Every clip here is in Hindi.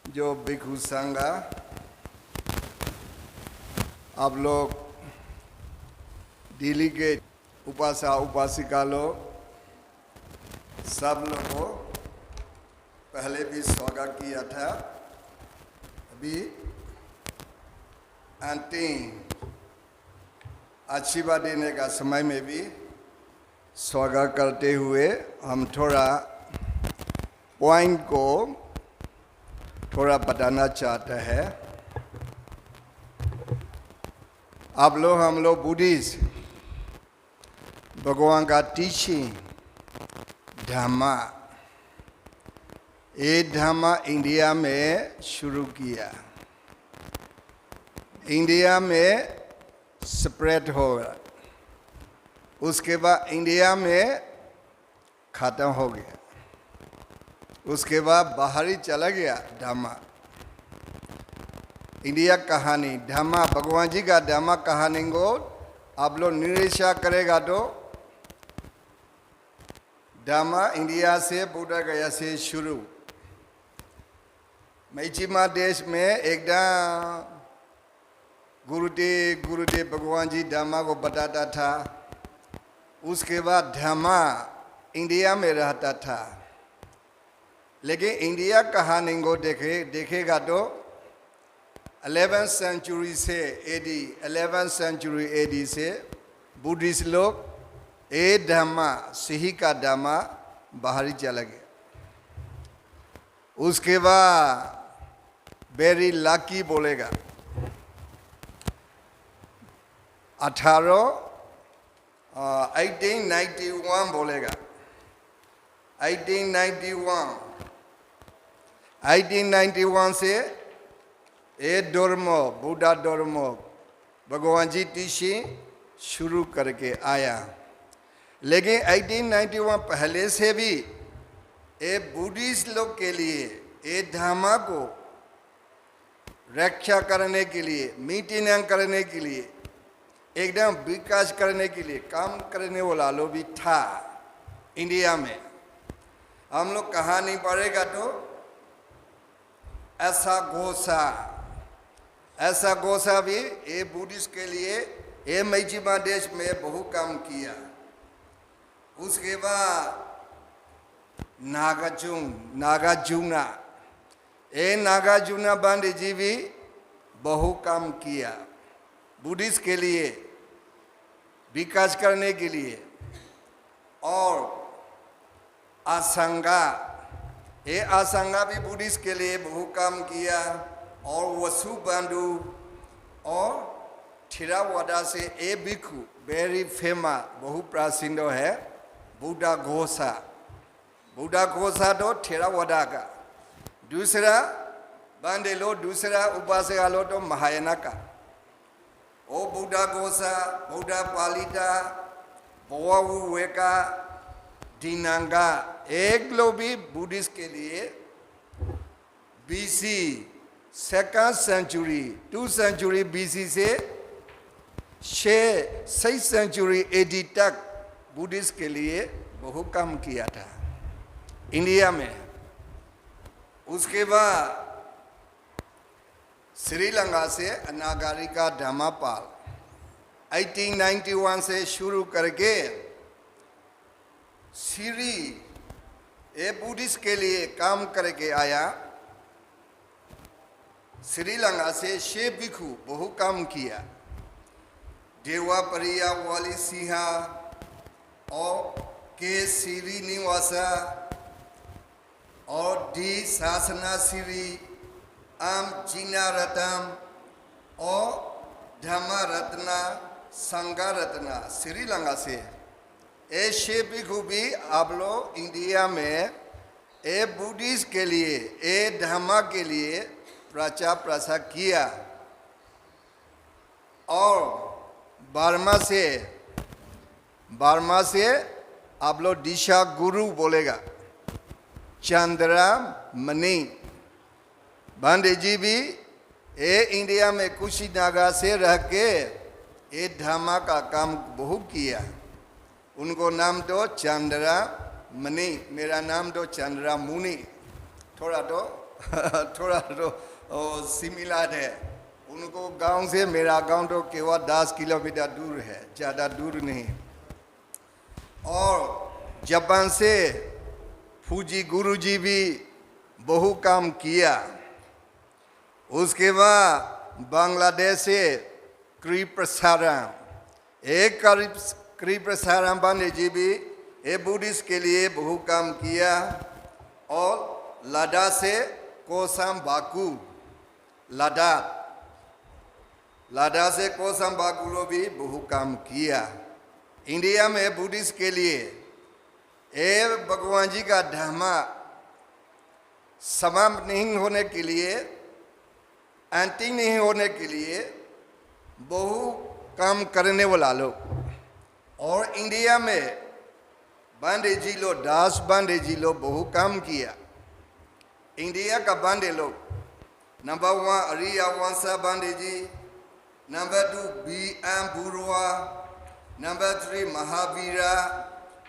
जो भिक्षु संघ, आप लोग दिल्ली के उपासक उपासिका लोग सब लोगों को पहले भी स्वागत किया था। अभी अंतिम आशीर्वाद देने का समय में भी स्वागत करते हुए हम थोड़ा पॉइंट को थोड़ा बताना चाहते हैं। आप लोग हम लोग बुद्धिस्ट भगवान का टीचिंग धम्मा, ये धम्मा इंडिया में शुरू किया, इंडिया में स्प्रेड हो गया, उसके बाद इंडिया में ख़त्म हो गया, उसके बाद बाहर ही चला गया धम्मा। इंडिया कहानी धम्मा, भगवान जी का धम्मा कहानी को आप लोग निरीक्षण करेगा तो धम्मा इंडिया से बुद्ध गया से शुरू। मैचिमा देश में एकदम गुरुदेव भगवान जी धम्मा को बताता था, उसके बाद धम्मा इंडिया में रहता था। लेकिन इंडिया कहानी को देखेगा तो 11th सेंचुरी से एडी 11th सेंचुरी एडी से बुद्धिस्ट लोग ये धम्मा सही का धम्मा बाहर ही चला गया। उसके बाद वेरी लकी बोलेगा 1891 बोलेगा 1891 से ये धर्म बुद्धा धर्म भगवान जी टीचिंग शुरू करके आया। लेकिन 1891 पहले से भी ये बुद्धिस्ट लोग के लिए ये धम्मा को रक्षा करने के लिए, मेंटेन करने के लिए, एकदम विकास करने के लिए काम करने वाला लोग भी था इंडिया में। हम लोग कहानी पढ़ेगा तो ऐसा गोसा भी ये बुद्धिस्ट के लिए ये मैचिमा देश में बहुत काम किया। उसके बाद नागार्जुना ये नागार्जुना बांडी जी भी बहुत काम किया बुद्धिस्ट के लिए विकास करने के लिए। और असंगा ये असंगा भी बुद्धिस्ट के लिए बहुत काम किया। और वसुबंधु और थिरावादा से ए भिक्षु वेरी फेमस बहुत प्राचीन है बुद्धा घोषा। बुद्धा घोषा तो थिरावादा का, दूसरा बांधे लो, दूसरा उपासक लो तो महायाना का। ओ बुद्धा घोषा, बुद्धा पालिता, बोवावुवेका, दिनांगा एक लोग भी बुद्धिस्ट के लिए BC 2nd century 2 century BC से 6 सेंचुरी एडी तक बुद्धिस्ट के लिए बहुत काम किया था इंडिया में। उसके बाद श्रीलंका से अनागारिका धम्मापाल 1891 से शुरू करके श्री ये बुद्धिस्ट के लिए काम करके आया। श्रीलंका से 6 भिक्षु बहुत काम किया। देवा परिया वाली सिंहा और के श्रीनिवासा और डी शासना श्री आम जीना रत्न और धम्मा रत्ना संगा रत्ना श्रीलंका से ये 6 भिक्षु भी आप लोग इंडिया में ये बुद्धिस्ट के लिए ये धम्मा के लिए प्रचार प्रसार किया। और बर्मा से आप लोग दिशा गुरु बोलेगा चंद्रा मणि बांडे जी भी ये इंडिया में कुशीनगर से रह के ये धम्मा का काम बहुत किया। उनको नाम तो चंद्रा मणि, मेरा नाम तो चंद्रा मुनि, थोड़ा तो थोड़ा तो सिमिलर है। उनको गांव से मेरा गांव तो केवल 10 किलोमीटर दूर है, ज़्यादा दूर नहीं। और जापान से फूजी गुरुजी भी बहु काम किया। उसके बाद बांग्लादेश से कृप्रसारम, एक कृप्रसारम पांडे जी भी बुद्धिस्ट के लिए बहु काम किया। और लद्दाख से कोसाम बाकू, लद्दाख से कोसाम बाकू भी बहु काम किया। इंडिया में बुद्धिस्ट के लिए भगवान जी का धर्म समाप्त नहीं होने के लिए, अंतिम नहीं होने के लिए बहु काम करने वाला लोग। और इंडिया में बांडे जी लोग, दास बांडे जी लोग बहु काम किया। इंडिया का बांडे लोग, number 1 Ariya Vansha Bande ji, number 2 BM Barua, number 3 Mahavira,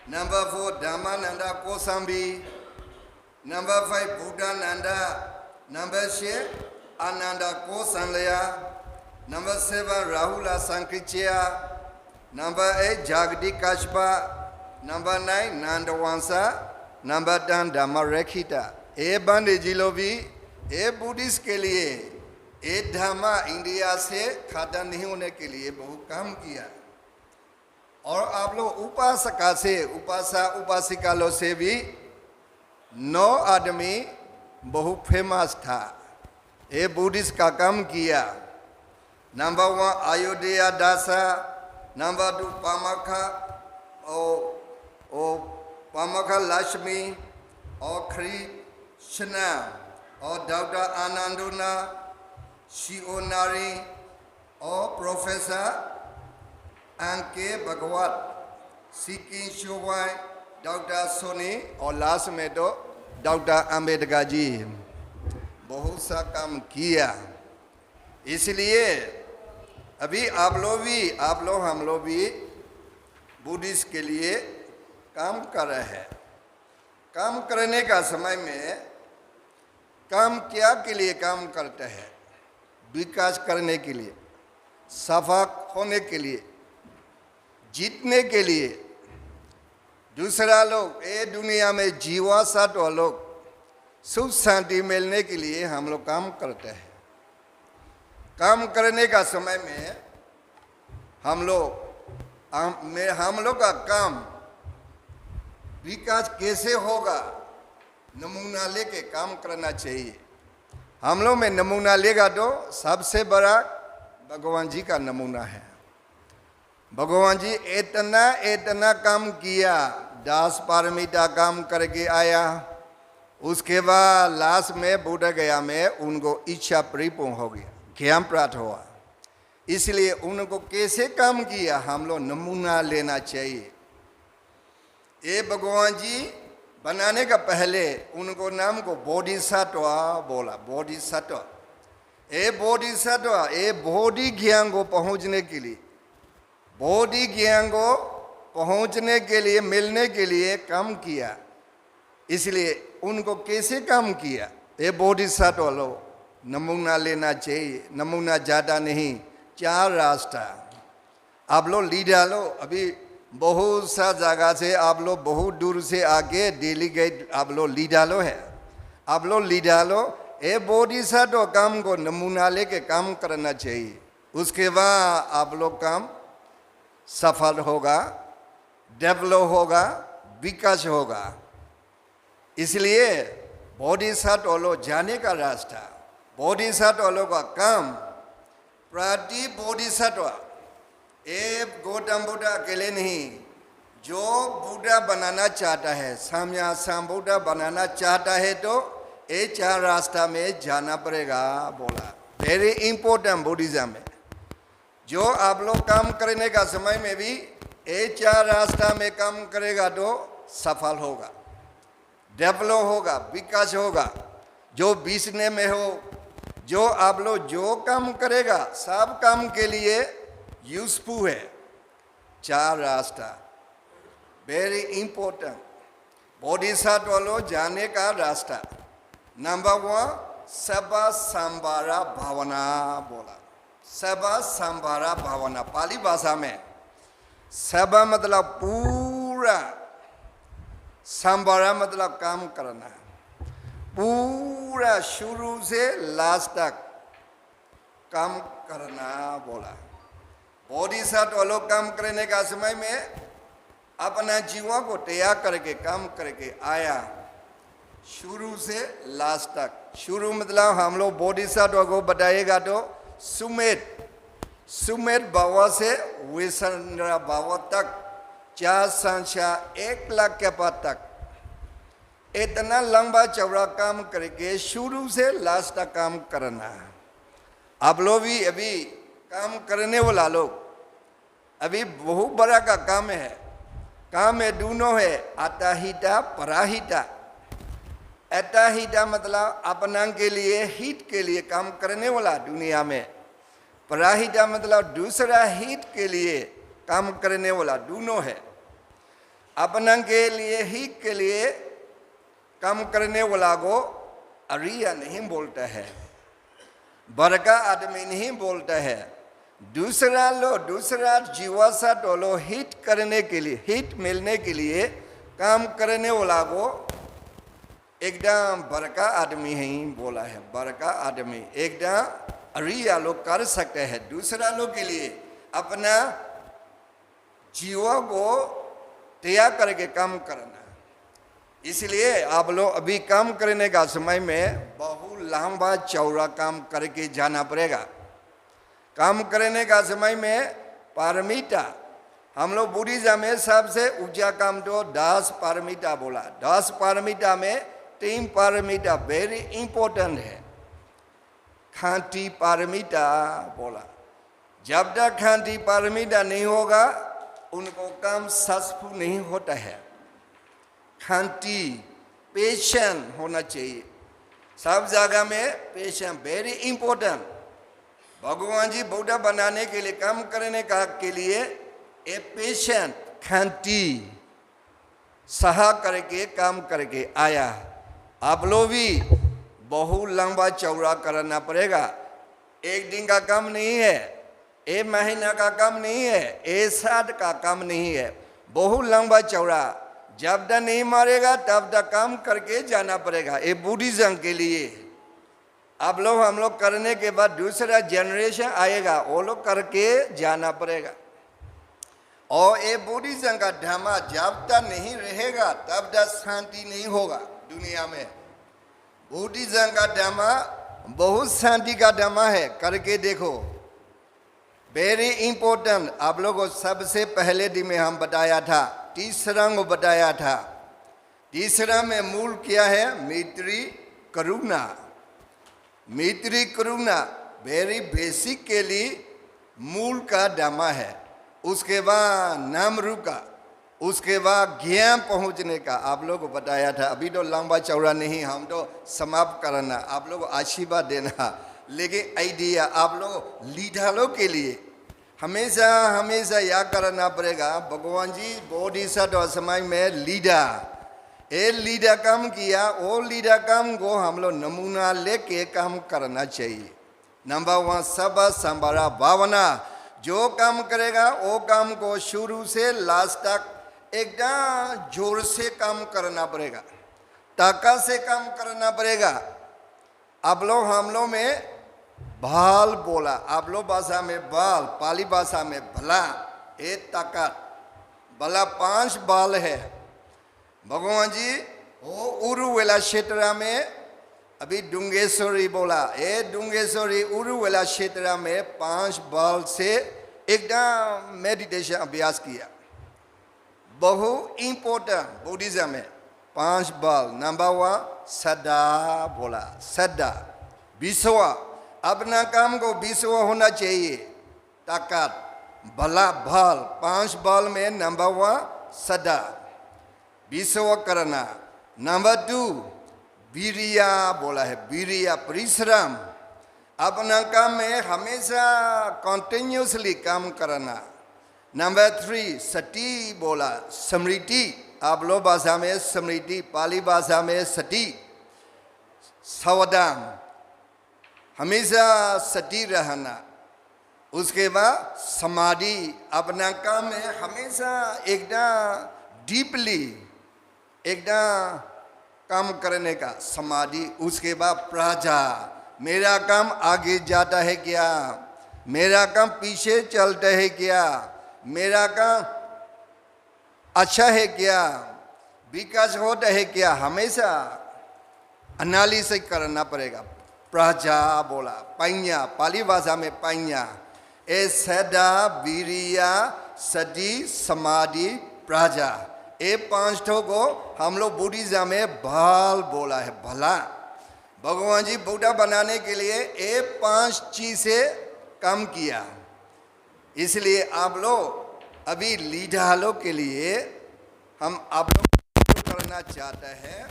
number 4 Dharmananda Kosambi, number 5 Buddhananda, number 6 Ananda Kausalyayan, number 7 Rahula Sankrityayan, number 8 Jagdish काशपा, number 9 नंदवंशा, number 10 धम्मरेखिता। ये बांडे जी लोग भी बुद्धिस्ट के लिए धर्म इंडिया से खत्म नहीं होने के लिए बहुत काम किया। और आप लोग उपासका से, उपासिका लोग से भी 9 आदमी बहुत फेमस था, ये बुद्धिस्ट का काम किया। नंबर 1 अयोध्या दासा, नंबर 2 पामखा पामखा लक्ष्मी और कृष्णा और डॉक्टर आनंदुना शिओनारी और प्रोफेसर अंके भगवत सिकिन शोवाई, डॉक्टर सोनी और लास्ट में तो डॉक्टर अम्बेडकर जी बहुत सा काम किया। इसलिए अभी आप लोग हम लोग भी बुद्धिस्ट के लिए काम कर रहे हैं। काम करने का समय में काम क्या के लिए काम करते हैं? विकास करने के लिए, सफा होने के लिए, जीतने के लिए, दूसरा लोग ये दुनिया में जीवा सत्व लोग सुख शांति मिलने के लिए हम लोग काम करते हैं। काम करने का समय में हम लोग का काम विकास कैसे होगा, नमूना लेके काम करना चाहिए। हम लोग में नमूना लेगा तो सबसे बड़ा भगवान जी का नमूना है। भगवान जी इतना काम किया, 10 पारमिता काम करके आया। उसके बाद लास्ट में बुद्ध गया में उनको इच्छा परिपूर्ण हो गया, ज्ञान प्राप्त हुआ। इसलिए उनको कैसे काम किया हम लोग नमूना लेना चाहिए। ये भगवान जी बनाने का पहले उनको नाम को बोधिसत्व बोला। बोधिसत्व, ये बोधिसत्व ये बोधि ज्ञान को पहुंचने के लिए, बोधि ज्ञान को पहुंचने के लिए, मिलने के लिए काम किया। इसलिए उनको कैसे काम किया, ये बोधिसत्व लोग नमूना लेना चाहिए। नमूना ज़्यादा नहीं, 4 रास्ता। आप लोग लीडर लो, अभी बहुत सा जगह से आप लोग बहुत दूर से आके डेलीगेट आप लोग लीडर लो है। आप लोग लीडर लो, ये बोधिसत्व काम को नमूना लेके काम करना चाहिए। उसके बाद आप लोग काम सफल होगा, डेवलप होगा, विकास होगा। इसलिए बोधिसत्व लोग जाने का रास्ता, बोधिसत्व लोग का काम, प्रति बोधिसत्व एक गौतम बुद्ध अकेले नहीं, जो बुद्ध बनाना चाहता है, साम्या संबुद्ध बनाना चाहता है तो ये 4 रास्ता में जाना पड़ेगा बोला। वेरी इंपॉर्टेंट बुद्धिज्म में। जो आप लोग काम करने का समय में भी ये 4 रास्ता में काम करेगा तो सफल होगा, डेवलप होगा, विकास होगा। जो बिजनेस में हो, जो आप लोग जो काम करेगा सब काम के लिए यूजफुल है। 4 रास्ता वेरी इंपॉर्टेंट। बोधिसत्व लोग जाने का रास्ता। नंबर 1 सबा संभारा भावना बोला। सबा संभारा भावना पाली भाषा में सबा मतलब पूरा, संभारा मतलब काम करना, पूरा शुरू से लास्ट तक काम करना बोला। बोधिसत्व लोग काम करने का समय में अपना जीवन को तैयार करके काम करके आया, शुरू से लास्ट तक। शुरू मतलब हम लोग बोधिसत्व को बताएगा तो सुमेध भाव से विसंद्र भाव तक 4 संख्या 1 लाख के पद तक इतना लंबा चौड़ा काम करके शुरू से लास्ट तक काम करना। आप लोग भी अभी काम करने वाला लोग, अभी बहुत बड़ा का काम है। काम में दोनों है, अताहिता पराहिता। अताहिता मतलब अपना के लिए, हित के लिए काम करने वाला दुनिया में। पराहिता मतलब दूसरा हित के लिए काम करने वाला, दोनों है। अपना के लिए, हित के लिए काम करने वाला को अरिया नहीं बोलता है, बड़का आदमी नहीं बोलता है। दूसरा जीवासत्व लो हित करने के लिए, हित मिलने के लिए काम करने वाला को एकदम बड़का आदमी ही बोला है। बड़का आदमी एकदम अरिया लोग कर सकते हैं दूसरा लोग के लिए अपना जीवन को तैयार करके काम करना। इसलिए आप लोग अभी काम करने का समय में बहुत लंबा चौड़ा काम करके जाना पड़ेगा। काम करने का समय में पारमिता, हम लोग बुद्धिज्म में सबसे ऊंचा काम तो 10 पारमिता बोला। 10 पारमिता में 3 पारमिता वेरी इंपॉर्टेंट है। खांति पारमिता बोला, जब तक खांति पारमिता नहीं होगा उनको काम सक्सेसफुल नहीं होता है। खांति पेशेंट होना चाहिए, सब जगह में पेशेंट वेरी इंपॉर्टेंट। भगवान जी बुद्ध बनाने के लिए काम करने का के लिए ए पेशेंट खांति सहा करके काम करके आया। आप लोग भी बहुत लंबा चौड़ा करना पड़ेगा। एक दिन का काम नहीं है, एक महीना का काम नहीं है, एक साल का काम नहीं है, बहुत लंबा चौड़ा। जब तक नहीं मरेगा तब तक काम करके जाना पड़ेगा। ये बुद्धिज्म के लिए आप लोग हम लोग करने के बाद दूसरा जनरेशन आएगा, वो लोग करके जाना पड़ेगा। और ये बुद्धिज्म का धर्म जब तक नहीं रहेगा तब तक शांति नहीं होगा दुनिया में। बुद्धिज्म का धर्म बहुत शांति का धर्म है, करके देखो, वेरी इंपॉर्टेंट। आप लोगों को सबसे पहले दिन में हम बताया था, तीसरा को बताया था। तीसरा में मूल क्या है? मैत्री करुणा। मैत्री करुणा वेरी बेसिक के लिए मूल का धर्म है। उसके बाद नाम रूप का, उसके बाद ज्ञान पहुंचने का आप लोग को बताया था। अभी तो लंबा चौड़ा नहीं, हम तो समाप्त करना, आप लोग आशीर्वाद देना। लेकिन आइडिया आप लोग लीडरों के लिए हमेशा याद करना पड़ेगा। भगवान जी बोधिसत्व समय में लीडर काम किया, वो लीडर काम को हम लोग नमूना लेके काम करना चाहिए। नंबर 1 सब संभारा भावना। जो काम करेगा वो काम को शुरू से लास्ट तक एकदम जोर से काम करना पड़ेगा, ताकत से काम करना पड़ेगा। आप लोग हम लोग में भाल बोला, आप लोग भाषा में बाल, पाली भाषा में भला, एक ताकत भला 5 बाल है। भगवान जी वो उरुवेला क्षेत्र में अभी डुंगेश्वरी बोला, ये डुंगेश्वरी उरुवेला क्षेत्र में 5 बाल से एकदम मेडिटेशन अभ्यास किया। बहुत इंपॉर्टेंट बुद्धिज्म में 5 बाल। नंबर 1 श्रद्धा बोला, श्रद्धा। विश्वास, अपना काम को विश्वास होना चाहिए, ताकत भला भाल। 5 बाल में नंबर 1 श्रद्धा, विश्वास करना। नंबर 2 वीरिया बोला है, वीरिया परिश्रम, अपना काम में हमेशा कंटिन्यूसली काम करना। नंबर 3 सती बोला, स्मृति, आप लोग भाषा में स्मृति, पाली भाषा में सती। सावधान, हमेशा सटीक रहना। उसके बाद समाधि, अपना काम में हमेशा एकदम डीपली एकदम काम करने का समाधि। उसके बाद प्रजा, मेरा काम आगे जाता है क्या, मेरा काम पीछे चलता है क्या, मेरा काम अच्छा है क्या, विकास होता है क्या, हमेशा एनालिसिस करना पड़ेगा। प्रजा बोला, पाइया, पाली भाषा में पाइया, ए सदा वीरिया सदी समाधि प्रजा, ये 5 ठो को हम लोग बुद्धिज्म में भल बोला है, भला। भगवान जी बुद्धा बनाने के लिए ये 5 चीज से काम किया। इसलिए आप लोग अभी लीडर लोग के लिए हम आप लोग करना चाहते हैं।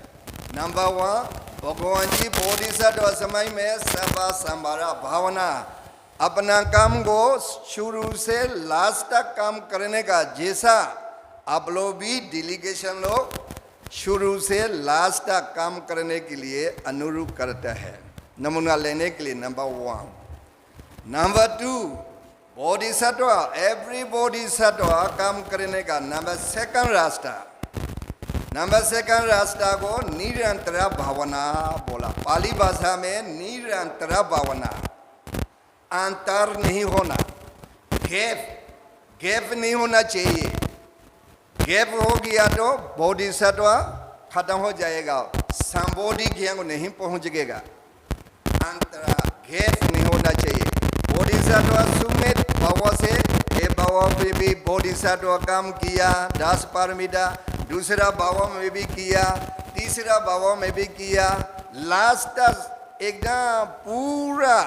नंबर 1, भगवान जी बोधिसत्व समय में सर्वा संभारा भावना, अपना काम को शुरू से लास्ट तक काम करने का। जैसा आप लोग भी डेलीगेशन लोग शुरू से लास्ट तक काम करने के लिए अनुरोध करता है, नमूना लेने के लिए। Number 1। Number 2, Bodhisattva, every Bodhisattva काम करने का। नंबर 2 रास्ता, नंबर 2 रास्ता को निरंतर भावना बोला। पाली भाषा में निरंतर भावना, अंतर नहीं होना, गैप नहीं होना चाहिए। गैप हो गया तो बोधिसत्व खत्म हो जाएगा, संबोधि ज्ञान को नहीं पहुंचेगा। अंतरा गैप नहीं होना चाहिए। बोधिसत्व सुमित भाव से ये भाव में भी बोधिसत्व काम किया, 10 पारमिता, दूसरा भाव में भी किया, तीसरा भाव में भी किया, लास्ट एकदम पूरा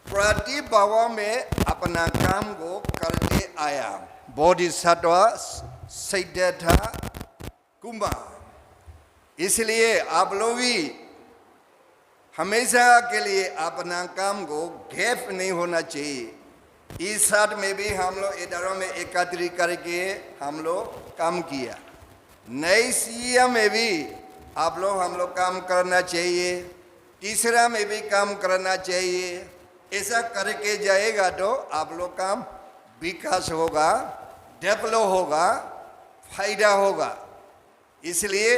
प्रतिभाव में अपना काम को करते आया बोधिसत्व सिद्धार्थ कुमार। इसलिए आप लोग भी हमेशा के लिए अपना काम को गैप नहीं होना चाहिए। इस साथ में भी हम लोग इधरों में एकत्रित करके हम लोग काम किया। नई सीएम में भी आप लोग हम लोग काम करना चाहिए, तीसरा में भी काम करना चाहिए। ऐसा करके जाएगा तो आप लोग काम विकास होगा, डेवलप होगा, फायदा होगा। इसलिए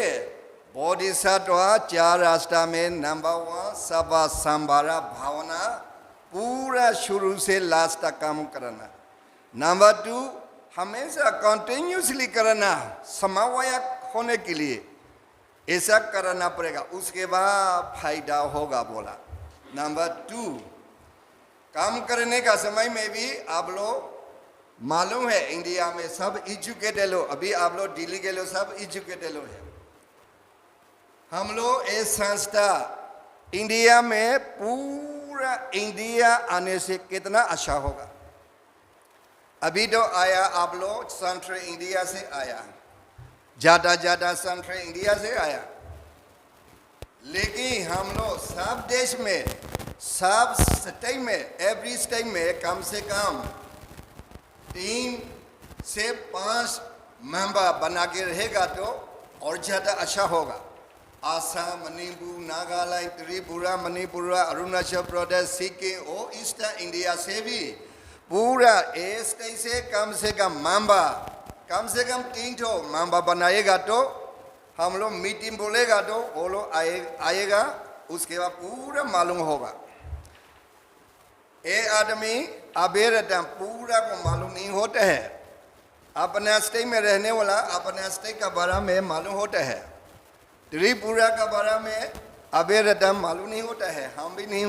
बोधिसत्व 4 रास्ता में नंबर 1 सर्वा संभारा भावना, पूरा शुरू से लास्ट तक काम करना। नंबर 2, हमेशा कंटिन्यूसली करना, समन्वयक होने के लिए ऐसा करना पड़ेगा, उसके बाद फायदा होगा बोला। नंबर 2, काम करने का समय में भी आप लोग मालूम है इंडिया में सब एजुकेटेड लोग, अभी आप लोग दिल्ली के लोग सब एजुकेटेड लोग हैं। हम लोग ये संस्था इंडिया में, पूरा इंडिया आने से कितना अच्छा होगा। अभी तो आया आप लोग सेंट्रल इंडिया से आया, ज्यादा सेंट्रल इंडिया से आया, लेकिन हम लोग सब देश में, सब स्टेट में, एवरी स्टेट में कम से कम 3 से 5 मेंबर बना के रहेगा तो और ज़्यादा अच्छा होगा। आसाम, मणिपुर, नागालैंड, त्रिपुरा, मणिपुर, अरुणाचल प्रदेश, सिक्किम और ईस्टर्न इंडिया से भी पूरा स्टेट से कम मेंबर, कम से कम 3 ठो मेंबर बनाएगा तो हम लोग मीटिंग बोलेगा तो वो लोग आएगा, उसके बाद पूरा मालूम होगा। ये आदमी अबेरदम पूरा को मालूम नहीं होता है, अपने स्टेट में रहने वाला अपने स्टेट का बारे में मालूम होता है, त्रिपुरा का बारे में अबेरदम मालूम नहीं होता है, हम भी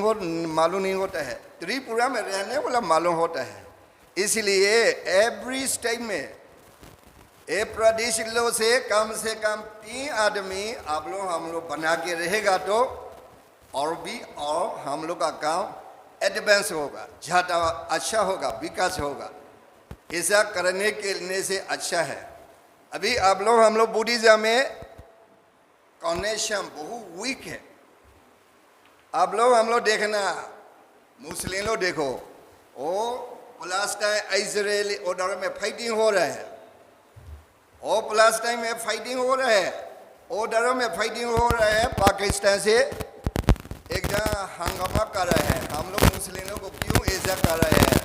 मालूम नहीं होता है, त्रिपुरा में रहने वाला मालूम होता है। इसलिए एवरी स्टेट में एक प्रदेश लोग से कम 3 आदमी आप लोग हम लोग बना के रहेगा तो और हम लोग का काम एडवांस होगा, ज़्यादा अच्छा होगा, विकास होगा। ऐसा करने के लिए से अच्छा है। अभी आप लोग हम लोग बुद्धिज्म में कनेक्शन बहुत वीक है। आप लोग हम लोग देखना, मुस्लिम लोग देखो, वो प्लास्टाइन इजराइल उधर में फाइटिंग हो रहा है, और प्लास्टाइन में फाइटिंग हो रहा है, उधर में फाइटिंग हो रहा है पाकिस्तान से एकदम हंगामा कर रहे हैं। हम लोग मुस्लिमों को क्यों ऐसा कर रहे हैं?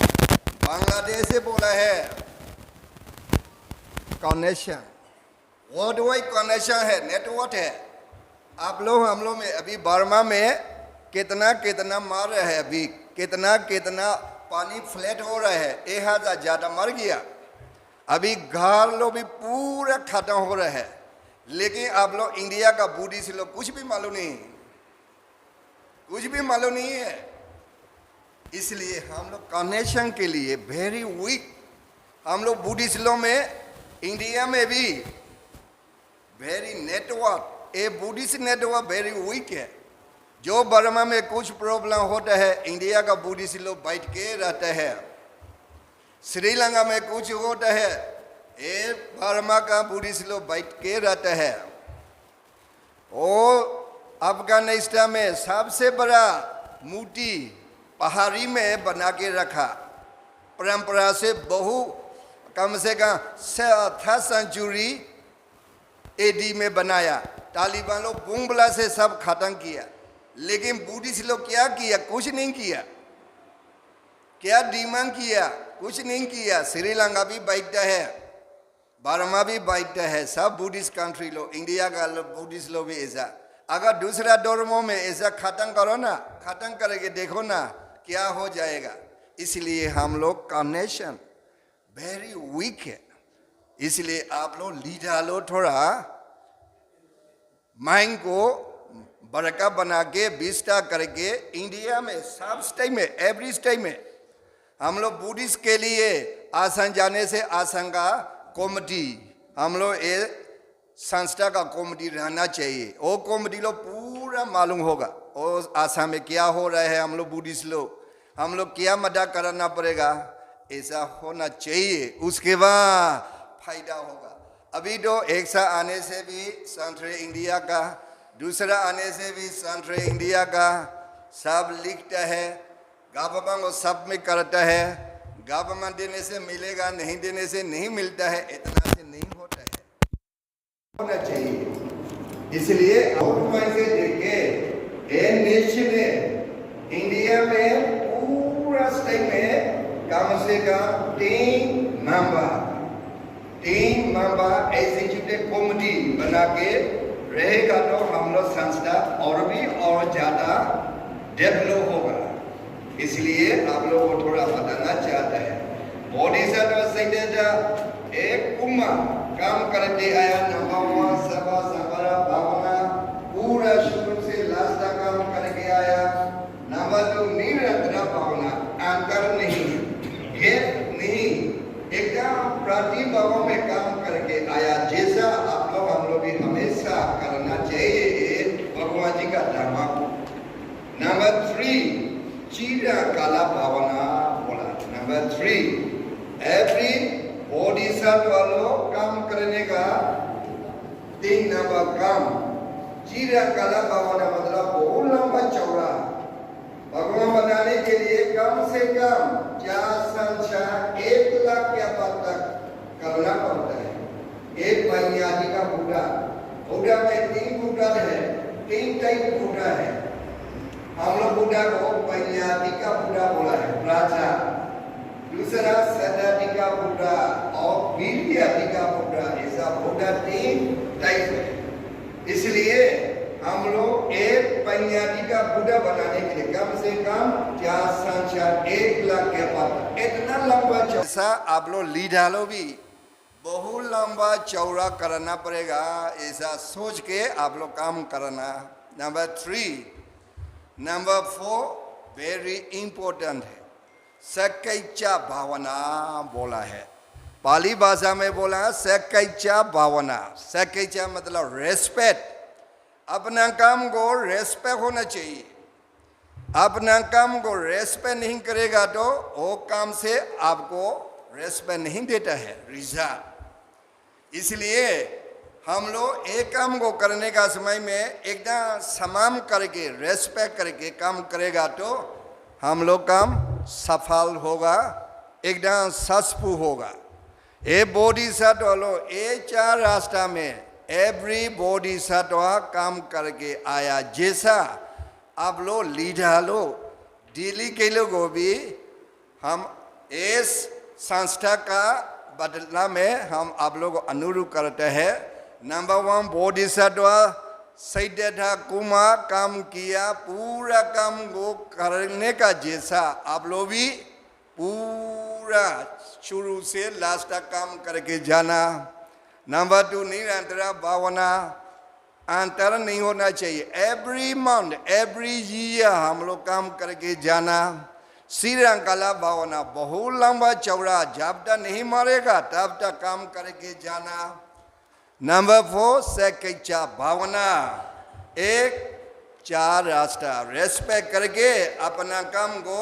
बांग्लादेश से बोला है कनेक्शन, वर्ल्ड वाइड कनेक्शन है, नेटवर्क है। आप लोग हम लोग में अभी बर्मा में कितना कितना मार रहे हैं, अभी कितना कितना पानी फ्लैट हो रहा है, 1000 ज़्यादा मर गया। अभी घर लोग भी पूरा खत्म हो रहा है। लेकिन आप लोग इंडिया का बुद्धिस्ट लोग कुछ भी मालूम नहीं, कुछ भी मालूम नहीं है। इसलिए हम लोग कनेक्शन के लिए वेरी वीक। हम लोग बुद्धिस्ट लोग में इंडिया में भी वेरी नेटवर्क, ए बुद्धिस्ट नेटवर्क वेरी वीक है। जो बर्मा में कुछ प्रॉब्लम होता है, इंडिया का बुद्धिस्ट लोग बैठ के रहते हैं। श्रीलंका में कुछ होता है, ये बर्मा का बुद्धिस्ट लोग बैठ के रहते हैं। और अफगानिस्तान में सबसे बड़ा मूर्ति पहाड़ी में बना के रखा, परंपरा से बहु कम से कम 3rd सेंचुरी एडी में बनाया। तालिबान लोग बुम्बला से सब खत्म किया। लेकिन बुद्धिस्ट लोग क्या किया? कुछ नहीं किया। क्या डिमांड किया? कुछ नहीं किया। श्रीलंका भी बैठता है, बर्मा भी बैठता है, सब बुद्धिस्ट कंट्री लोग, इंडिया का बुद्धिस्ट लोग भी ऐसा। अगर दूसरा धर्मों में ऐसा खत्म करो ना, खत्म करके देखो ना क्या हो जाएगा। इसलिए हम लोग कनेक्शन वेरी वीक है। इसलिए आप लोग लीडर लो, थोड़ा माइंड को बड़का बना के विस्तार करके इंडिया में सब स्टेट में, एवरी स्टेट में हम लोग बुद्धिस्ट के लिए आसन जाने से आसन का कमेटी, हम लोग ये संस्था का कमेटी रहना चाहिए। वो कमेटी लोग पूरा मालूम होगा और आसाम में क्या हो रहा है। हम लोग बुद्धिस्ट लोग, हम लोग क्या मदद करना पड़ेगा, ऐसा होना चाहिए। उसके बाद फायदा होगा। अभी तो एक साथ आने से भी सेंट्रल इंडिया का, दूसरा आने से भी सेंट्रल इंडिया का सब लिखता है, गवर्नमेंट को सब में करता है। गवर्नमेंट देने से मिलेगा, नहीं देने से नहीं मिलता है, इतना से नहीं होता है, होना चाहिए। इसलिए से देखे नेशन इंडिया में पूरा स्टेट में कम से कम 3 मेंबर एग्जीक्यूटिव कमेटी बना के रहेगा तो हम लोग संस्था और भी और ज्यादा डेवलप होगा। इसलिए आप लोग को थोड़ा बताना चाहता है। बोधिसत्व सेक्रेटरी एक कुमा काम करते आया। नंबर 1 सभा संबरा भावना पूरा शुरू से लास्ट तक काम करके आया। नंबर 2 निरंतर भावना, अंतर नहीं, भेद नहीं, एकदम प्रतिभाव में काम करके आया। जैसा आप लोग हम लोग भी हमेशा करना चाहिए भगवान जी का धर्म को। नंबर 3 चीरा काला भावना बोला। नंबर 3 एवरी बोधिसत्व लोग काम करने का 3 नंबर काम चीरा काला भावना मतलब बहुत लंबा चौड़ा भगवान बनाने के लिए कम से कम 4 संख्या 1 लाख के बाद तक करना पड़ता है। एक बुनियादी का बुद्धा, बुद्धा में 3 बुद्धा है, 3 टाइप बुद्धा है। हम लोग बुद्धा को बुनियादी का बुद्धा बोला है, राजा। दूसरा सदादी का बुद्धा और वीर्यादि का बुद्धा, ऐसा बुद्धा 3 टाइप है। इसलिए हम लोग एक बुनियादी का बुद्धा बनाने के लिए कम से कम 4 संख्या 1 लाख के बाद इतना लंबा चौड़ा आप लोग लीडर लो भी बहुत लंबा चौड़ा करना पड़ेगा। ऐसा सोच के आप लोग काम करना। नंबर 3 नंबर 4 वेरी इंपॉर्टेंट है, सकैचा भावना बोला है। पाली भाषा में बोला सकैचा भावना। सकैचा मतलब रेस्पेक्ट। अपना काम को रेस्पेक्ट होना चाहिए। अपना काम को रेस्पेक्ट नहीं करेगा तो वो काम से आपको रेस्पेक्ट नहीं देता है, रिजल्ट। इसलिए हम लोग एक काम को करने का समय में एकदम समान करके रेस्पेक्ट करके काम करेगा तो हम लोग काम सफल होगा, एकदम सक्सेसफुल होगा। ये बोधिसत्व लोग ये 4 रास्ता में एवरी बोधिसत्व काम करके आया। जैसा आप लोग लीडर लो, डेली के लोगों भी हम इस संस्था का बदला में हम आप लोग को अनुरोध करते हैं। नंबर 1 बोधिसत्व सिद्धार्थ कुमार काम किया, पूरा काम को करने का जैसा आप लोग भी पूरा शुरू से लास्ट तक काम करके जाना। नंबर 2 निरंतर भावना, अंतर नहीं होना चाहिए। एवरी मंथ एवरी ईयर हम लोग काम करके जाना। श्रीरंगला भावना बहुत लंबा चौड़ा, जब तक नहीं मरेगा तब तक काम करके जाना। नंबर 4 सेकिचा भावना, एक 4 रास्ता रेस्पेक्ट करके अपना काम को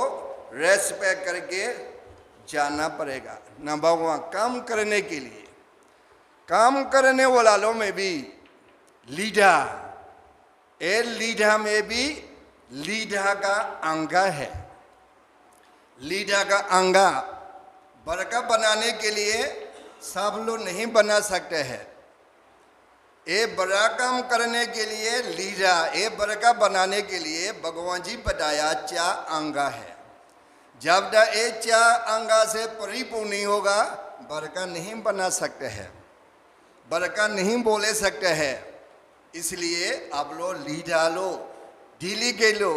रेस्पेक्ट करके जाना पड़ेगा। नंबर 1 काम करने के लिए, काम करने वालों में भी लीडर, ए लीडर में भी लीडर का अंग है। लीडर का अंग बड़का बनाने के लिए सब लोग नहीं बना सकते हैं। ये बड़ा काम करने के लिए लीडर, ये बड़का बनाने के लिए भगवान जी बताया 4 अंग है। जब तक ये 4 अंग से परिपूर्ण नहीं होगा बड़का नहीं बना सकते हैं, बड़का नहीं बोले सकते हैं। इसलिए आप लोग लीडर लो, दिल्ली के लो,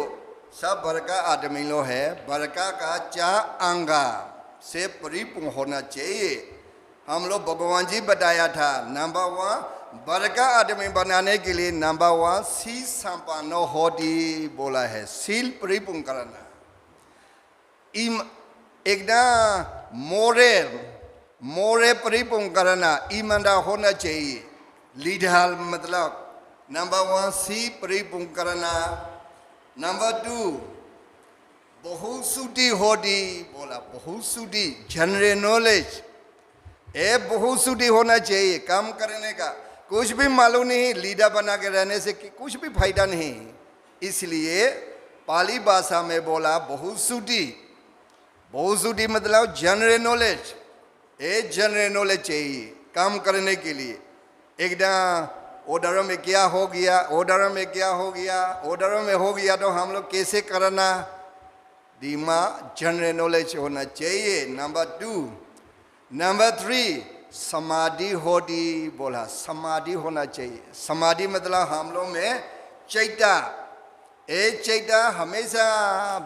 सब बड़का आदमी लो है। बड़का का 4 अंग से परिपूर्ण होना चाहिए। हम लोग भगवान जी बताया था। नंबर 1 बड़का आदमी बनाने के लिए नंबर 1 शील संपन्न होती बोला है, शील परिपूर्ण करना। एकदम मोरे परिपूर्ण करना, ईमानदार होना चाहिए। लीडर मतलब नंबर 1 शील परिपूर्ण करना। नंबर 2 बहुश्रुति होती बोला, बहुश्रुति जनरल नॉलेज, ये बहुश्रुति होना चाहिए। काम करने का कुछ भी मालूम नहीं, लीडर बना के रहने से कुछ भी फायदा नहीं। इसलिए पाली भाषा में बोला बहुश्रुति, बहुश्रुति मतलब जनरल नॉलेज, ये जनरल नॉलेज चाहिए काम करने के लिए। एकदम ऑर्डर में क्या हो गया, ऑर्डर में क्या हो गया, ऑर्डर में हो गया तो हम लोग कैसे करना, दिमाग जनरल नॉलेज होना चाहिए। नंबर 2 नंबर 3 समाधि होती बोला, समाधि होना चाहिए। समाधि मतलब हम लोग में चैता, ये चैता हमेशा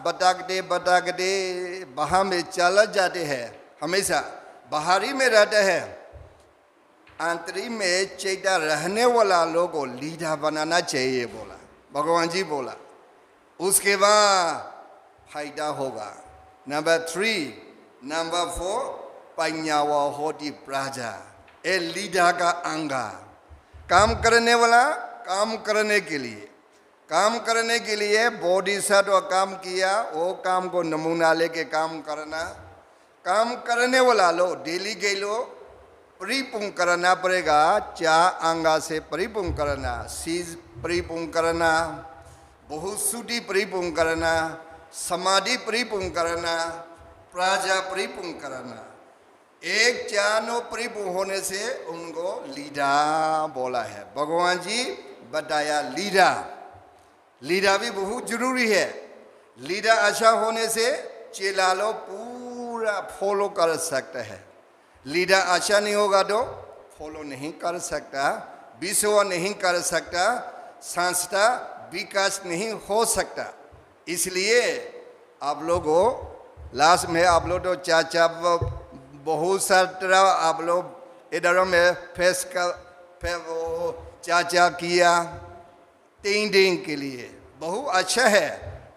भटकते भटकते बाहर में चला जाते हैं, हमेशा बाहरी में रहते हैं। आंतरिक में चैता रहने वाला लोगों को लीडर बनाना चाहिए बोला, भगवान जी बोला, उसके बाद फायदा होगा। नंबर 3 नंबर 4 पंयावा होती प्रजा, ये लीडर का अंग। काम करने वाला काम करने के लिए, काम करने के लिए बोधिसत्व काम किया, वो काम को नमूना लेके काम करना। काम करने वाला लो डेली के लो परिपूर्ण करना पड़ेगा। 4 अंग से परिपूर्ण करना, शील परिपूर्ण करना, बहुश्रुति परिपूर्ण करना, समाधि परिपूर्ण करना, प्रजा परिपूर्ण करना। एक 4 परिपूर्ण होने से उनको लीडर बोला है। भगवान जी बताया लीडर, लीडर भी बहुत जरूरी है। लीडर अच्छा होने से चेला लोग पूरा फॉलो कर सकते हैं। लीडर अच्छा नहीं होगा तो फॉलो नहीं कर सकता, विश्व नहीं कर सकता, संस्था विकास नहीं हो सकता। इसलिए आप लोगों लास्ट में आप लोग तो चाचा बहुत सारा आप लोग इधर में फेस का वो चाचा किया 3 दिन के लिए, बहुत अच्छा है।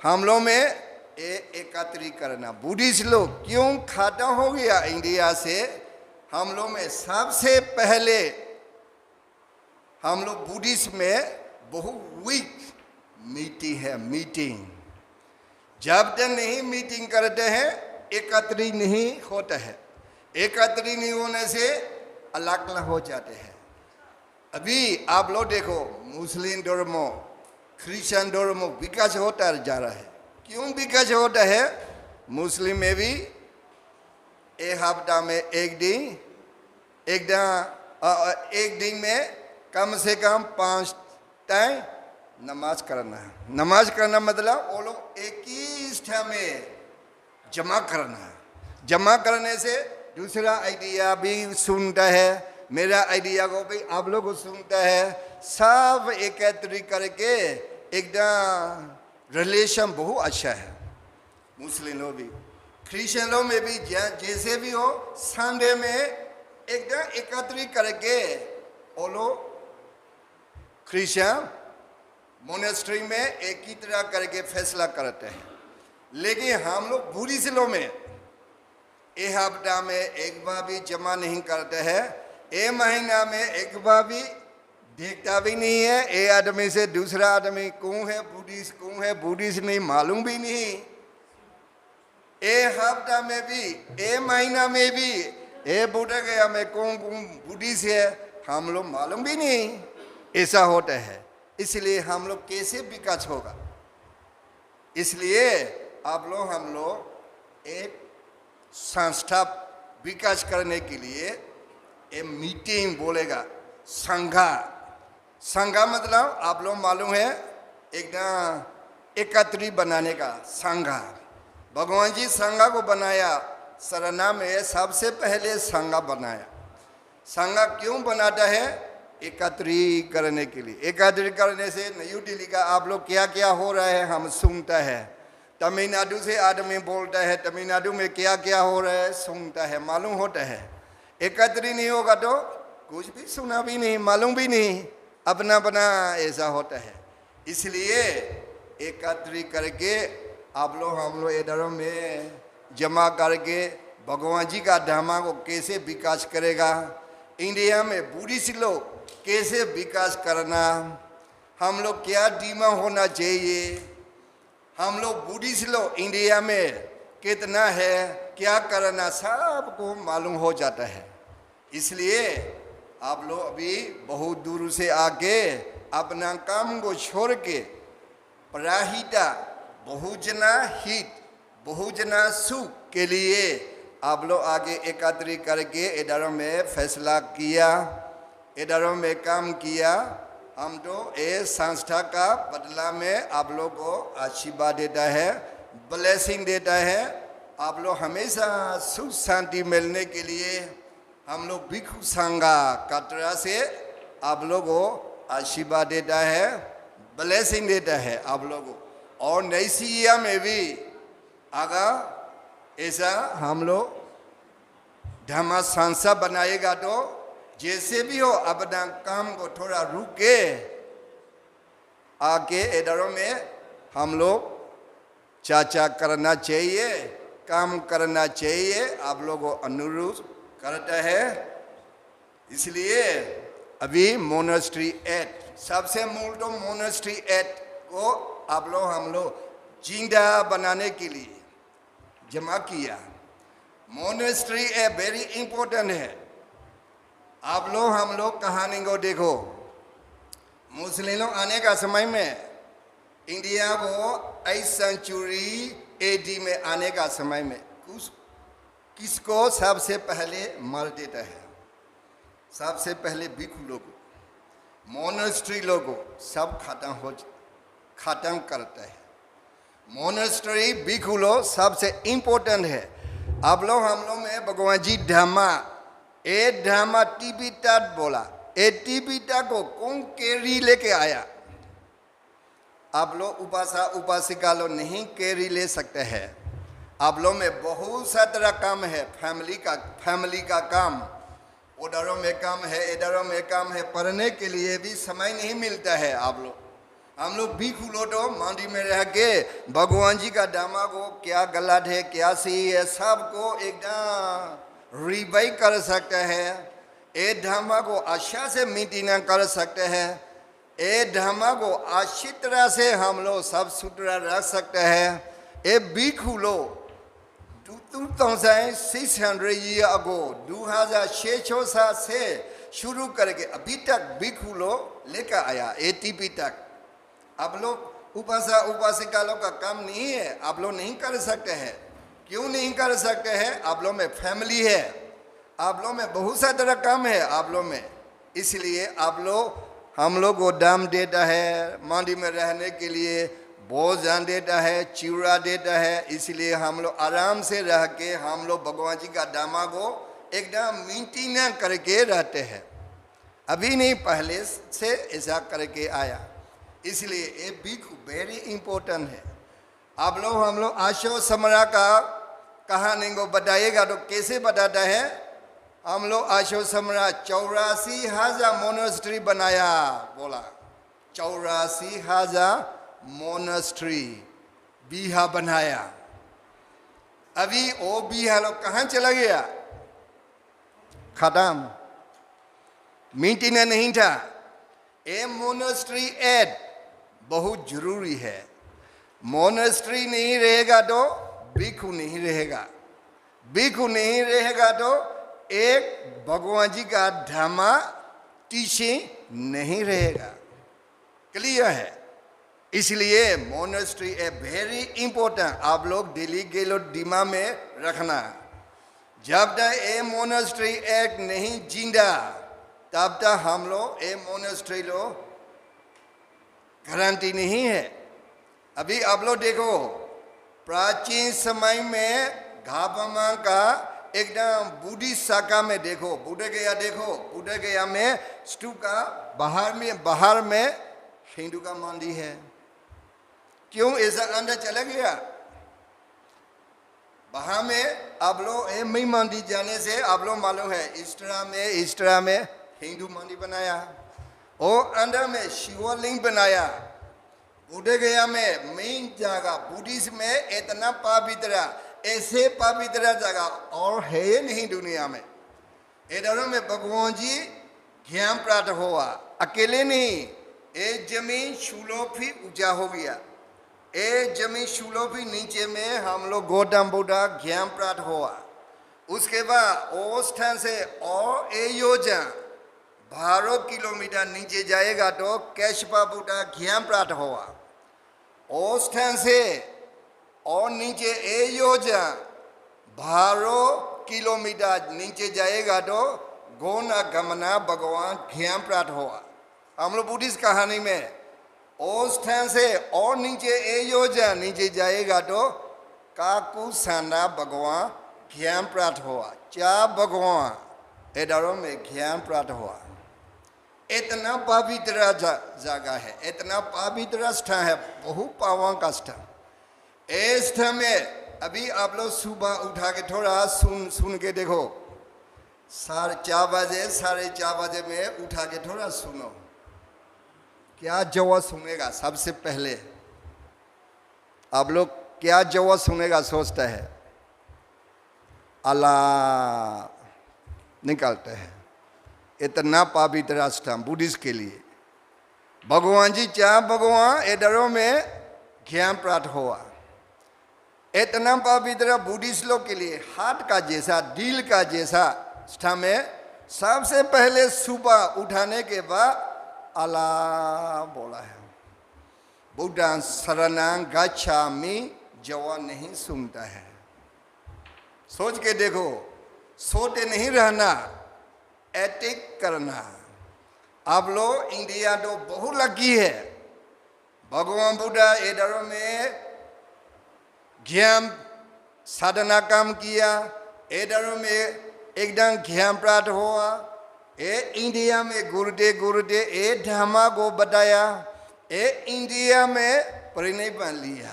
हम लोग में एकत्रित करना, बुद्धिस्ट लोग क्यों खाता हो गया इंडिया से, हम लोग में सबसे पहले हम लोग बुद्धिस्ट में बहुत वीक मीटिंग है। मीटिंग जब तक नहीं मीटिंग करते हैं एकत्रित नहीं होता है, एकत्रित नहीं होने से अलग अलग हो जाते हैं। अभी आप लोग देखो मुस्लिम धर्म क्रिश्चियन धर्म विकास होता जा रहा है। क्यों विकास होता है? मुस्लिम में भी एक हफ्ता में एक दिन में कम से कम 5 टाइम नमाज करना है। नमाज करना मतलब वो लोग एक ही स्था में जमा करना है। जमा करने से दूसरा आइडिया भी सुनता है, मेरा आइडिया को भी आप लोग को सुनता है, सब एकत्रित करके एकदम रिलेशन बहुत अच्छा है। मुस्लिम लोग भी, क्रिश्चियन लोग में भी जैसे भी हो, संडे में एकदम एकत्रित करके वो लोग क्रिश्चियन मोनेस्ट्री में एक ही तरह करके फैसला करते हैं। लेकिन हम लोग बुद्धिस्टों में एक हफ्ता में एक बार भी जमा नहीं करते हैं, एक महीना में एक बार भी देखता भी नहीं है एक आदमी से दूसरा आदमी कौन है बुद्धिस्ट नहीं मालूम भी नहीं। एक हफ्ता में भी एक महीना में भी बोधा गया में कौन बुद्धिस्ट है हम लोग मालूम भी नहीं। ऐसा होता है, इसलिए हम लोग कैसे विकास होगा। इसलिए आप लोग हम लोग एक संस्था विकास करने के लिए एक मीटिंग बोलेगा, संघा। संघा मतलब आप लोग मालूम है एकदम एकत्रित बनाने का संघा। भगवान जी संघा को बनाया, सरना में सबसे पहले संघा बनाया। संघा क्यों बनाता है? एकत्रित करने के लिए। एकत्रित करने से न्यू दिल्ली का आप लोग क्या क्या हो रहा है हम सुनता है। तमिलनाडु से आदमी बोलता है तमिलनाडु में क्या क्या हो रहा है सुनता है, मालूम होता है। एकत्रित नहीं होगा तो कुछ भी सुना भी नहीं, मालूम भी नहीं, अपना अपना ऐसा होता है। इसलिए एकत्रित करके आप लोग हम लोग इधरों में जमा करके भगवान जी का धामा को कैसे विकास करेगा, इंडिया में बुद्धिस्ट लोग कैसे विकास करना, हम लोग क्या डिमांड होना चाहिए, हम लोग बुद्धिस्ट लोग इंडिया में कितना है, क्या करना, सबको मालूम हो जाता है। इसलिए आप लोग अभी बहुत दूर से आके अपना काम को छोड़ के प्राहिता बहुजना हित बहुजना सुख के लिए आप लोग आगे एकत्रित करके इधरों में फैसला किया, इधरों में काम किया। हम तो ये संस्था का बदला में आप लोग को आशीर्वाद देता है, ब्लेसिंग देता है। आप लोग हमेशा सुख शांति मिलने के लिए हम लोग भिक्षु संघा कतरा से आप लोग को आशीर्वाद देता है, ब्लेसिंग देता है आप लोग को। और नैसिया में भी आगा ऐसा हम लोग धर्म संस्था बनाएगा तो जैसे भी हो अपना काम को थोड़ा रुक के आके इधरों में हम लोग चर्चा करना चाहिए, काम करना चाहिए, आप लोगों को अनुरोध करता है। इसलिए अभी मोनेस्ट्री एक्ट, सबसे मूल तो मोनेस्ट्री एक्ट को आप लोग हम लोग जिंदा बनाने के लिए जमा किया। मोनेस्ट्री एक्ट वेरी इंपॉर्टेंट है। आप लोग हम लोग कहानी को देखो, मुस्लिम लोग आने का समय में इंडिया को 8 सेंचुरी एडी में आने का समय में किसको सबसे पहले मार देता है? सबसे पहले भिक्षु लोगों, मोनेस्ट्री लोगों सब खत्म करता है। मोनेस्ट्री भिक्षु लोग सबसे इम्पोर्टेंट है। आप लोग हम लोग में भगवान जी धर्मा ए धर्मा टिबिटा बोला, ए टिबिटा को कौन कैरी लेके आया? आप लोग उपासिका लोग नहीं कैरी ले सकते हैं। आप लोग में बहुत सा तरह काम है, फैमिली का काम, उधरों में काम है, इधरों में काम है, पढ़ने के लिए भी समय नहीं मिलता है। आप लोग हम लोग भिक्षु लोग तो मंदिर में रह के भगवान जी का धामा को क्या गलत है क्या सही है सबको एकदम रिवाइव कर सकते हैं। ए धामा को अच्छा से मीटिंग कर सकते हैं। ए धामा को अच्छी तरह से हम लोग सब सुथरा रख सकते हैं। ए भिक्षु लोग 2600 ईयर अगो 2600 साल से शुरू करके अभी तक भिक्षु लोग लेकर आया एटीपी तक। आप लोग उपासिका लोग का काम नहीं है, आप लोग नहीं कर सकते हैं। क्यों नहीं कर सकते हैं? आप लोग में फैमिली है, आप लोग में बहुत सा तरह काम है आप लोग में, इसलिए आप लोग हम लोग को दाम देता है, मंडी में रहने के लिए भोजन देता है, चिवड़ा देता है, इसलिए हम लोग आराम से रह के हम लोग भगवान जी का दामा को एकदम मेंटेन करके रहते हैं। अभी नहीं, पहले से ऐसा करके आया, इसलिए ये भिक्षु वेरी इंपॉर्टेंट है। आप लोग हम लोग अशोक सम्राट का कहानी को बताइएगा तो कैसे बताता है? हम लोग अशोक सम्राट 84,000 मोनेस्ट्री बनाया, बोला 84,000 मोनेस्ट्री बिहा बनाया। अभी वो बिहा लोग कहाँ चला गया? खत्म, मेंटेन नहीं था। ये मोनेस्ट्री एड बहुत जरूरी है। मोनेस्ट्री नहीं रहेगा तो भिक्षु नहीं रहेगा, भिक्षु नहीं रहेगा तो एक भगवान जी का धर्मा टीचिंग नहीं रहेगा। क्लियर है? इसलिए मोनेस्ट्री ए वेरी इंपॉर्टेंट। आप लोग दिल्ली के लोग दिमाग में रखना, जब तक ये मोनेस्ट्री एक नहीं जिंदा तब तक हम लोग ये मोनेस्ट्री लो गारंटी नहीं है। अभी आप लोग देखो, प्राचीन समय में घापमा का एकदम बुद्धिस्ट शाखा में देखो, बुद्ध गया देखो, बुद्ध गया में स्तूप का बाहर में हिंदू का मंदिर है। क्यों ऐसा अंदर चला गया? बाहर में आप लोग मई मंदिर जाने से आप लोग मालूम है, इस्टरा में हिंदू मंदिर बनाया, और अंदर में शिवलिंग बनाया। बुद्ध गया में मेन जगह बुद्धिस्ट में इतना पवित्र, ऐसे पवित्र जगह और है नहीं दुनिया में। इधरों में भगवान जी ज्ञान प्राप्त हुआ, अकेले नहीं, एक जमीन 16 फीट ऊंचा हो गया, एक जमीन 16 फीट नीचे में हम लोग गौतम बुद्ध ज्ञान प्राप्त हुआ। उसके बाद उस स्थान से और एक योजना 12 किलोमीटर नीचे जाएगा तो कैशपा बुद्ध ज्ञान प्राप्त हुआ। उस स्थान से और नीचे एक योजना 12 किलोमीटर नीचे जाएगा तो गौना गमना भगवान ज्ञान प्राप्त हुआ। हम लोग बुद्धिस्ट कहानी में उस स्थान से और नीचे एक योजना नीचे जाएगा तो काकू साना भगवान ज्ञान प्राप्त हुआ। 4 भगवान इधरों में ज्ञान प्राप्त हुआ। इतना पवित्र जगह है, इतना पवित्र स्थान है, बहुत पावन का स्थान। इस स्थान में अभी आप लोग सुबह उठा के थोड़ा सुन के देखो, 4:30 बजे 4:30 बजे में उठा के थोड़ा सुनो, क्या जवाब सुनेगा? सबसे पहले आप लोग क्या जवाब सुनेगा सोचता है? अल्लाह निकालते हैं। इतना पवित्र स्थान बुद्धिस्ट के लिए, भगवान जी 4 भगवान इधरों में ज्ञान प्राप्त हुआ। इतना पवित्र बुद्धिस्ट लोग के लिए हार्ट का जैसा, दिल का जैसा स्थान में सबसे पहले सुबह उठाने के बाद अल्लाह बोला है। बुद्धां शरणं गच्छामि जवाब नहीं सुनता है। सोच के देखो, सोते नहीं रहना, अटैक करना। आप लोग इंडिया तो बहुत लकी है, भगवान बुद्ध इधरों में ज्ञान साधना काम किया, इधरों में एकदम ज्ञान प्राप्त हुआ। ये इंडिया में गुरुदे ये धर्मा को बताया, ये इंडिया में परिणय बन लिया।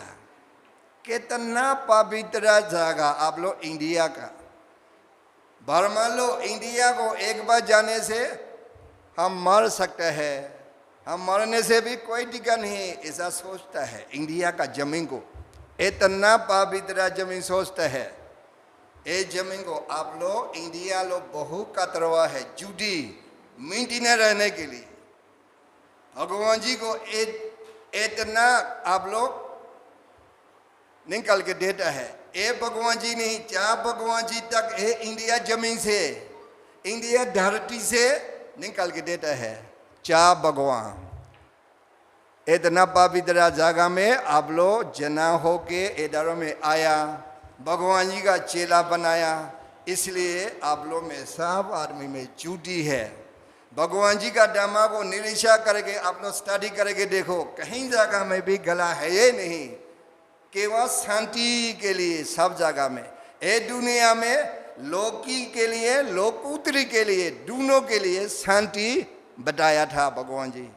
कितना पवित्र जगह आप लोग इंडिया का। बर्मा लो इंडिया को एक बार जाने से हम मर सकते हैं, हम मरने से भी कोई दिक्कत नहीं, ऐसा सोचता है इंडिया का जमीन को। इतना पवित्र जमीन सोचता है। ये जमीन को आप लोग इंडिया लोग बहुत कतरवा है, जुड़ी मेंटेन रहने के लिए भगवान जी को इतना आप लोग निकाल के देता है। ये भगवान जी नहीं, 4 भगवान जी तक ये इंडिया जमीन से, इंडिया धरती से निकाल के देता है। 4 भगवान इतना पवित्र जगह में आप लोग जना होके इधरों में आया, भगवान जी का चेला बनाया, इसलिए आप लोग में सब आदमी में जुटी है। भगवान जी का धर्मा को निरीक्षा करके आप लोग स्टडी करके देखो, कहीं जगह में भी गला है ये नहीं, केवल शांति के लिए सब जगह में। ये दुनिया में लोकी के लिए लोकोत्तरी के लिए दोनों के लिए शांति बताया था भगवान जी।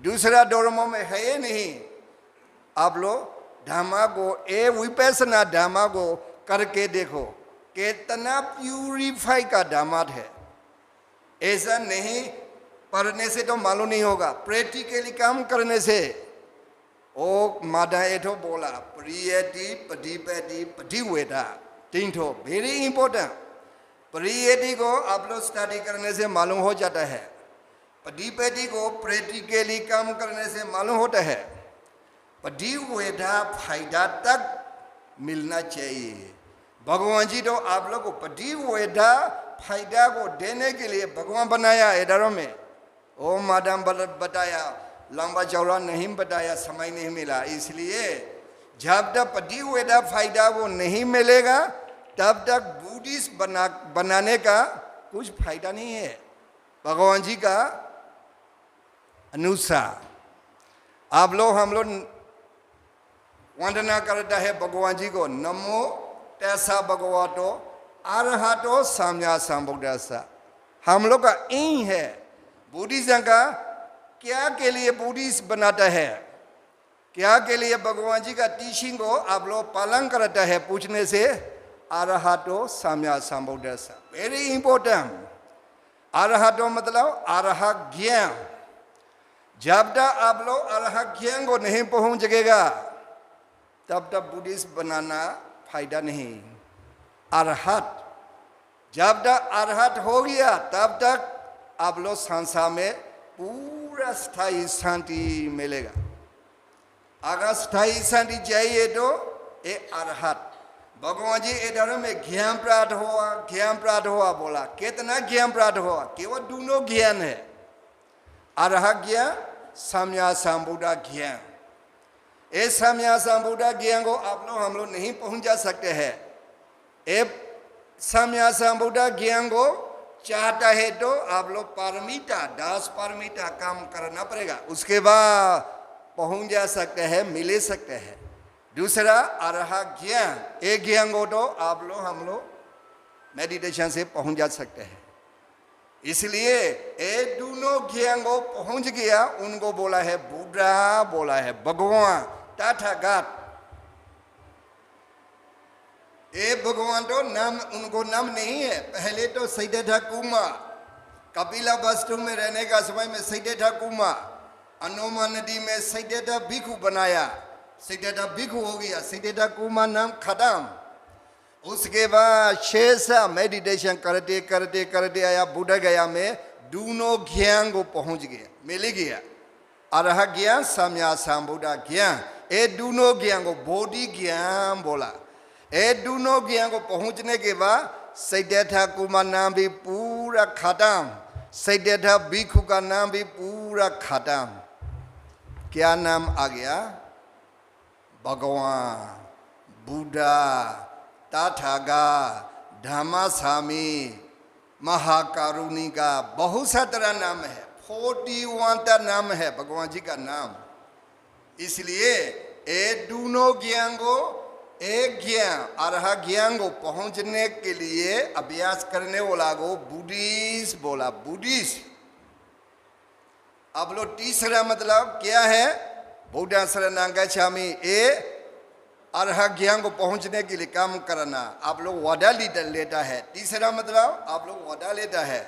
दूसरा धर्मों में है ये नहीं। आप लोग धर्मा को ए विपैसना धर्मा को करके देखो, कितना प्यूरिफाई का दामाद है। ऐसा नहीं पढ़ने से तो मालूम नहीं होगा, प्रैक्टिकली काम करने से। ओ मादा एठो बोला प्रियति पदिपति पदिवेदा, तीन ठो वेरी इंपॉर्टेंट। प्रियति को आप लोग स्टडी करने से मालूम हो जाता है, पदिपति को प्रैक्टिकली काम करने से मालूम होता है। पदिवेदा फायदा तक मिलना चाहिए। भगवान जी तो आप लोग को पदिवेदा फायदा को देने के लिए भगवान बनाया इधरों में। ओ मादाम बताया, लंबा चौड़ा नहीं बताया, समय नहीं मिला, इसलिए जब तक पदिवेदा फायदा वो नहीं मिलेगा तब तक बुद्धिस्ट बनाने का कुछ फायदा नहीं है। भगवान जी का अनुसार आप लोग हम लोग वंदना करता है भगवान जी को, नमो तैसा भगवतो अरहतो सम्मा संबुद्धिस्सा। हम लोग का एम है बुद्धिज्म का, क्या के लिए बुद्धिस्ट बनाता है, क्या के लिए भगवान जी का टीचिंग को आप लोग पालन करता है पूछने से, अरहतो सम्मा संबुद्धिस्सा वेरी इंपॉर्टेंट। अरहतो मतलब अरह ज्ञान। जब तक आप लोग अरह ज्ञान को नहीं पहुंच सकेगा तब तक बुद्धिस्ट बनाना फायदा नहीं। अरहत जब तक अरहत हो गया तब तक आप लोग संसार में पूरा स्थायी शांति मिलेगा। अगर स्थायी शांति चाहिए तो ये अरहत। भगवान जी इधर में ज्ञान प्राप्त हुआ, ज्ञान प्राप्त हुआ बोला, कितना ज्ञान प्राप्त हुआ, केवल दोनों ज्ञान है, अरह ज्ञान सम्मा संबुद्ध ज्ञान। इस सम्मा संबुद्ध ज्ञान को आप लोग हम लोग नहीं पहुंच जा सकते हैं। ये सम्मा संबुद्ध ज्ञान को चाहता है तो आप लोग पारमिता 10 पारमिता काम करना पड़ेगा, उसके बाद पहुंच जा सकते हैं, मिले सकते हैं। दूसरा अरह ज्ञान, एक ज्ञान को तो आप लोग हम लोग मेडिटेशन से पहुंच जा सकते हैं। इसलिए ये दोनों ज्ञान को पहुंच गया, उनको बोला है बुद्धा, बोला है भगवान तथागत। ये भगवान तो नाम उनको नाम नहीं है। पहले तो सिद्धार्थ कुमार, कपिला वस्तु में रहने का समय में सिद्धार्थ कुमार, अनोमा नदी में सिद्धार्थ भिक्षु बनाया, सिद्धार्थ भिक्षु हो गया, सिद्धार्थ कुमार नाम खत्म। उसके बाद शेषा मेडिटेशन करते करते करते आया बुद्ध गया में दोनों ज्ञान को पहुंच गया, मिल गया। अरह ज्ञान सम्मा संबुद्ध ज्ञान, ये दोनों ज्ञान को बोधि ज्ञान बोला। ये दोनों ज्ञान को पहुंचने के बाद सिद्धार्थ कुमार नाम भी पूरा खत्म, सिद्धार्थ भिक्षु का नाम भी पूरा खत्म। क्या नाम आ गया? भगवान, बुद्धा, तथागत, धम्मस्वामी, महाकारुणिका, बहुत सा तरह नाम है, 41 नाम है भगवान जी का नाम। इसलिए ये दोनों ज्ञान को, एक ज्ञान अरह ज्ञान को पहुंचने के लिए अभ्यास करने वाला को बुद्धिस्ट बोला, बुद्धिस्ट। अब लोग तीसरा मतलब क्या है? बुद्धा शरणं गच्छामि, ये अरह ज्ञान को पहुंचने के लिए काम करना। आप लोग वादा लेता है। तीसरा मतलब आप लोग वादा लेता है,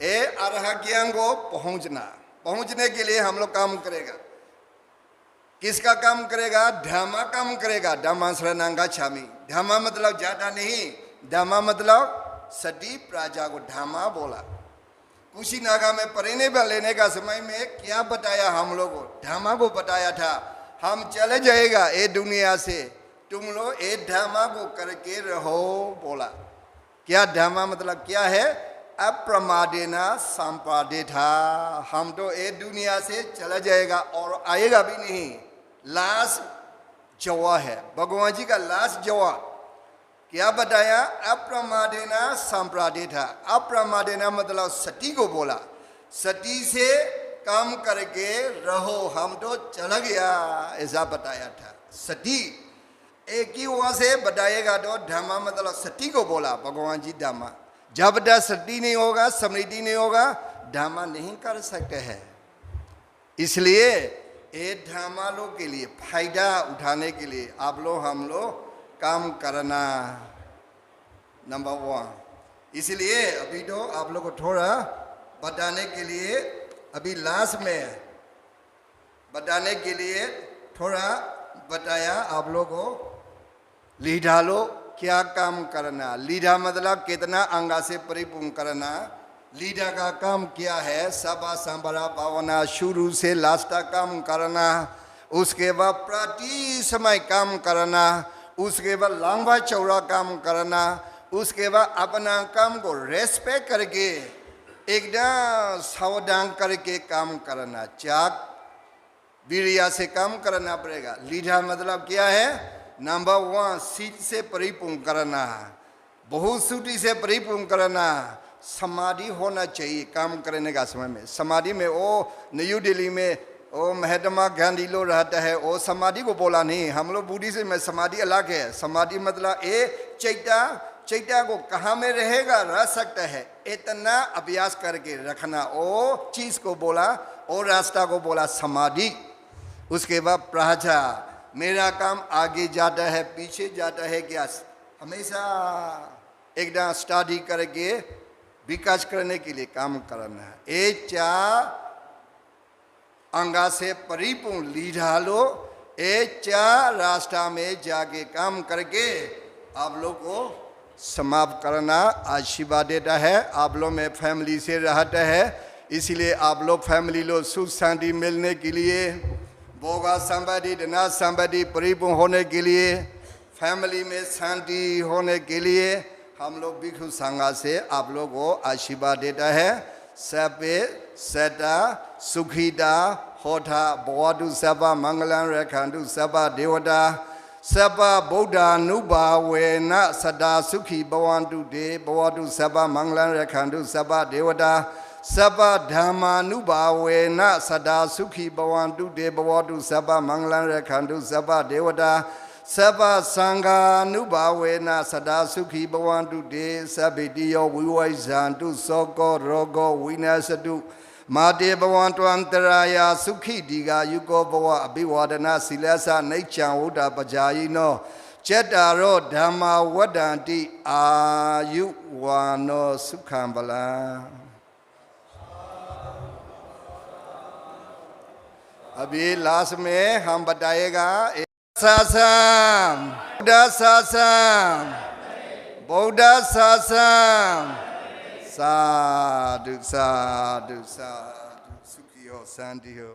ये अरह ज्ञान को पहुंचना, पहुंचने के लिए हम लोग काम करेगा। किसका काम करेगा? धम्म काम करेगा। धम्म शरणं गच्छामि, धम्म मतलब ज्यादा नहीं, धम्म मतलब सती प्रजा को धम्म बोला। कुशीनागा में परिनिर्वाण लेने का समय में क्या बताया हम लोग को? धम्म को बताया था, हम चले जाएगा ये दुनिया से, तुम लोग ये धम्म को करके रहो बोला। क्या धम्म मतलब क्या है? अप्रमादेना संपादिता, हम तो ये दुनिया से चला जाएगा और आएगा भी नहीं। लास्ट जवाब है भगवान जी का, लास्ट जवाब क्या बताया? अप्रमादेना संपादिता। अप्रमादेना मतलब सती को बोला, सती से काम करके रहो, हम तो चला गया, ऐसा बताया था। सती एक ही वहां से बताएगा तो धर्मा मतलब सती को बोला भगवान जी धर्मा। जब तक सती नहीं होगा, समृद्धि नहीं होगा, धर्मा नहीं कर सकते हैं। इसलिए ये धर्मा लोग के लिए फायदा उठाने के लिए आप लोग हम लोग काम करना, नंबर 1। इसलिए अभी तो आप लोग को थोड़ा बताने के लिए, अभी लास्ट में बताने के लिए थोड़ा बताया आप लोग को। लीधा लो क्या काम करना, लीधा मतलब कितना अंगा से परिपूर्ण करना। लीधा का काम क्या है? सभा संभरा पावना, शुरू से लास्ट तक काम करना। उसके बाद प्रति समय काम करना, उसके बाद लंबा चौड़ा काम करना, उसके बाद अपना काम को रेस्पेक्ट करके एकदम सावधान करके काम करना। त्याग वीर्य से काम करना पड़ेगा। लीधा मतलब क्या है? नंबर 1 सीट से परिपूर्ण करना, बहुत सूटी से परिपूर्ण करना। समाधि होना चाहिए काम करने का समय में। समाधि में वो न्यू दिल्ली में वो महात्मा गांधी लोग रहता है, वो समाधि को बोला नहीं। हम लोग बुद्धिज्म में समाधि अलग है। समाधि मतलब ये चैत्य को कहाँ में रहेगा, रह सकता है, इतना अभ्यास करके रखना, वो चीज को बोला, वो रास्ता को बोला समाधि। उसके बाद प्राजा, मेरा काम आगे जाता है पीछे जाता है क्या, हमेशा एकदम स्टडी करके विकास करने के लिए काम करना है। ये 4 अंगा से परिपूर्ण लीधा लो। ये 4 रास्ता में जाके काम करके आप लोग को समाप्त करना आशीर्वाद देता है। आप लोग में फैमिली से रहता है, इसलिए आप लोग फैमिली लोग सुख शांति मिलने के लिए, भोगा संपत्ति धना संपत्ति परिपूर्ण होने के लिए, फैमिली में शांति होने के लिए हम लोग भिक्षु संघ से आप लोग को आशीर्वाद देता है। सबे सदा सुखिता होता भवतु सबा मंगलं रक्षन्तु सबा देवता सबा बुद्धानुभावेन सदा सुखी भवन्तु ते भवतु सबा मंगलं रक्षन्तु सबा देवता सबा धर्मानुभावेन सदा सुखी भवन्तु ते भवतु सबा मंगलं रक्षन्तु सबा देवता सबा संघानुभावेन सदा सुखी भवन्तु ते सभितियो विवैषन्तु शोको रोगो विनाशतु माते भवन्तु अंतराया सुखी दीघा युगो भव अभिवादना सिलसा नैच्छा उदा पजायिनो चेतारो धम्मा वदन्ति आयुवानो सुखं बलम्। अभी लास्ट में हम बताएगा सासम बौद्ध सासम साधु साधु साधु सुखी हो शांति हो।